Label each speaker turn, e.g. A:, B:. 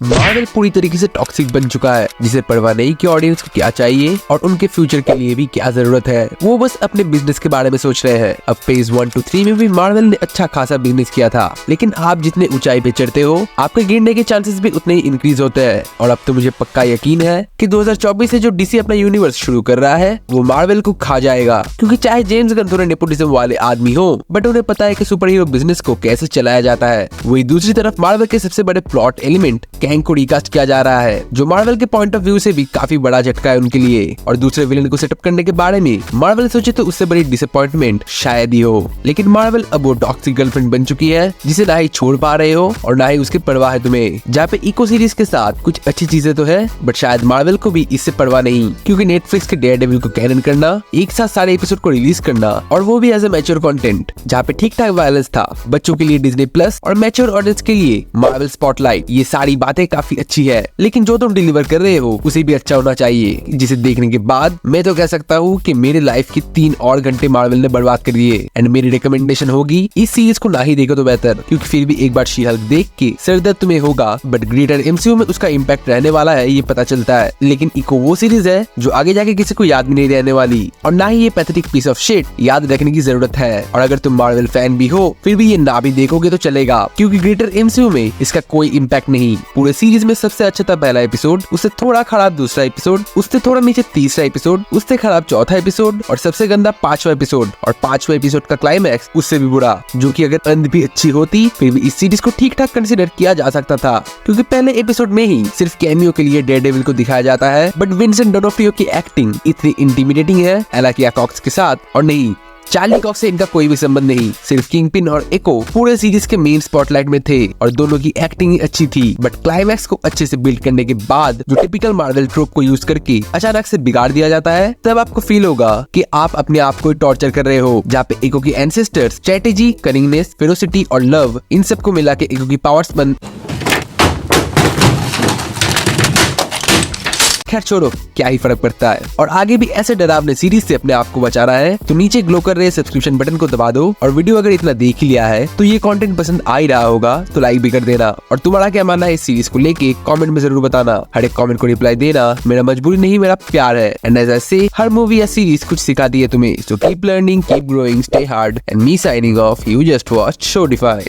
A: Marvel पूरी तरीके से टॉक्सिक बन चुका है, जिसे परवाह नहीं कि ऑडियंस को क्या चाहिए और उनके फ्यूचर के लिए भी क्या जरूरत है। वो बस अपने बिजनेस के बारे में सोच रहे हैं। अब फेज 1 to 3 में भी मार्वल ने अच्छा खासा बिजनेस किया था, लेकिन आप जितने ऊंचाई पे चढ़ते हो आपके गिरने के चांसेस भी उतने ही इंक्रीज होते हैं। और अब तो मुझे पक्का यकीन है कि 2024 से जो डीसी अपना यूनिवर्स शुरू कर रहा है वो मार्वल को खा जाएगा, क्योंकि चाहे जेम्स गन थोड़े नेपोटिज्म वाले आदमी हो, बट उन्हें पता है कि सुपर हीरो बिजनेस को कैसे चलाया जाता है। वही दूसरी तरफ मार्वल के सबसे बड़े प्लॉट एलिमेंट कैंग को रिकास्ट किया जा रहा है, जो मार्वल के पॉइंट ऑफ व्यू से भी काफी बड़ा झटका है उनके लिए। और दूसरे विलेन को सेटअप करने के बारे में मार्वल सोचे तो उससे बड़ी डिसअपॉइंटमेंट शायद ही हो। लेकिन मार्वल अब वो टॉक्सिक गर्लफ्रेंड बन चुकी है जिसे ना ही छोड़ पा रहे हो और ना ही उसकी परवाह है तुम्हें। जहाँ पे इको सीरीज के साथ कुछ अच्छी चीजें तो है, बट शायद मार्वल को भी इससे परवाह नहीं, क्योंकि नेटफ्लिक्स के डेयरडेविल को कैनन करना, एक साथ सारे एपिसोड को रिलीज करना और वो भी एज ए मैच्योर कंटेंट, जहाँ पे ठीक ठाक वायलेंस था, बच्चों के लिए डिज्नी प्लस और मैच्योर ऑडियंस के लिए मार्वल स्पॉटलाइट, ये सारी बातें काफी अच्छी है। लेकिन जो तुम डिलीवर कर रहे हो उसे भी अच्छा होना चाहिए, जिसे देखने के बाद मैं तो कह सकता हूँ कि मेरे लाइफ की 3 और घंटे मार्वल ने बर्बाद कर दिए। एंड मेरी रिकमेंडेशन होगी इस सीरीज को ना ही देखो तो बेहतर, क्योंकि फिर भी एक बार शी हल्क देख के सरदर्द तुम्हें होगा, बट ग्रेटर एमसीयू में उसका इम्पैक्ट रहने वाला है ये पता चलता है। लेकिन इको वो सीरीज है जो आगे जाके किसी को याद भी नहीं रहने वाली, और ना ही ये पैथेटिक पीस ऑफ शिट याद रखने की जरूरत है। और अगर तुम मार्वल फैन भी हो फिर भी ये ना भी देखोगे तो चलेगा, क्योंकि ग्रेटर एमसीयू में इसका कोई इम्पैक्ट नहीं। पूरे सीरीज में सबसे अच्छा था पहला एपिसोड, उससे थोड़ा खराब दूसरा एपिसोड, उससे थोड़ा नीचे तीसरा एपिसोड, उससे खराब चौथा एपिसोड और सबसे गंदा 5वां एपिसोड, और 5वें एपिसोड का क्लाइमैक्स उससे भी बुरा, जो कि अगर अंत भी अच्छी होती फिर भी इस सीरीज को ठीक ठाक कंसिडर किया जा सकता था। क्योंकि पहले एपिसोड में ही सिर्फ कैमियो के लिए डेयरडेविल को दिखाया जाता है, बट विंसेंट डोनोफ्रियो की एक्टिंग इतनी इंटिमिडेटिंग है एला कॉक्स के साथ, और नहीं चार्ली कॉक्स से इनका कोई भी संबंध नहीं, सिर्फ किंगपिन और एको पूरे सीरीज के मेन स्पॉटलाइट में थे और दोनों की एक्टिंग ही अच्छी थी। बट क्लाइमैक्स को अच्छे से बिल्ड करने के बाद जो टिपिकल मार्वल ट्रोप को यूज करके अचानक से बिगाड़ दिया जाता है, तब आपको फील होगा कि आप अपने आप को टॉर्चर कर रहे हो। जहाँ पे एको की एंसेस्टर्स स्ट्रेटेजी, कनिंगनेस, फेरोसिटी और लव, इन सबको मिला के एको की पावर्स बन। खैर छोड़ो, क्या ही फर्क पड़ता है। और आगे भी ऐसे डरावने सीरीज से अपने आप को बचाना है तो नीचे ग्लो कर रहे सब्सक्रिप्शन बटन को दबा दो, और वीडियो अगर इतना देख ही लिया है तो ये कंटेंट पसंद आ ही रहा होगा तो लाइक भी कर देना। और तुम्हारा क्या मानना है इस सीरीज को लेके कमेंट में जरूर बताना। हर एक कमेंट को रिप्लाई देना मेरा मजबूरी नहीं, मेरा प्यार है। एंड एज आई से, हर मूवी या सीरीज कुछ सिखाती है तुम्हें, so keep learning, keep growing, stay hard, and me signing off. You just watch शोडिफाई।